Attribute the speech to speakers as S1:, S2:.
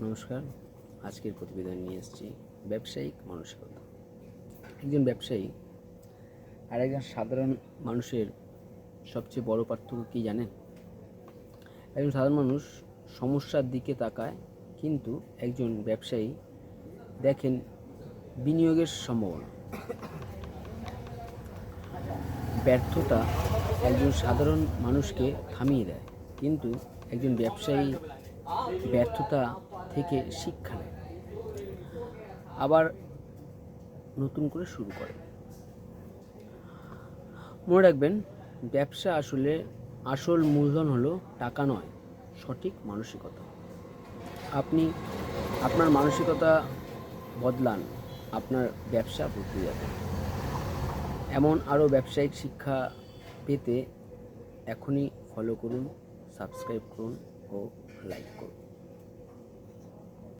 S1: নমস্কার। আজকের প্রতিবেদন নিয়ে এসেছি ব্যবসায়িক মানসিকতা। একজন ব্যবসায়ী আর একজন সাধারণ মানুষের সবচেয়ে বড় পার্থক্য কী জানেন? একজন সাধারণ মানুষ সমস্যার দিকে তাকায়, কিন্তু একজন ব্যবসায়ী দেখেন বিনিয়োগের সম্ভাবনা। ব্যর্থতা একজন সাধারণ মানুষকে থামিয়ে দেয়, কিন্তু একজন ব্যবসায়ী ব্যর্থতা থেকে শিক্ষা নেয়, আবার নতুন করে শুরু করে। মনে রাখবেন, ব্যবসা আসল মূলধন হলো টাকা নয়, সঠিক মানসিকতা। আপনি আপনার মানসিকতা বদলান, আপনার ব্যবসা বদলে যাবে। এমন আরও ব্যবসায়িক শিক্ষা পেতে এখনই ফলো করুন, সাবস্ক্রাইব করুন ও লাইক করুন।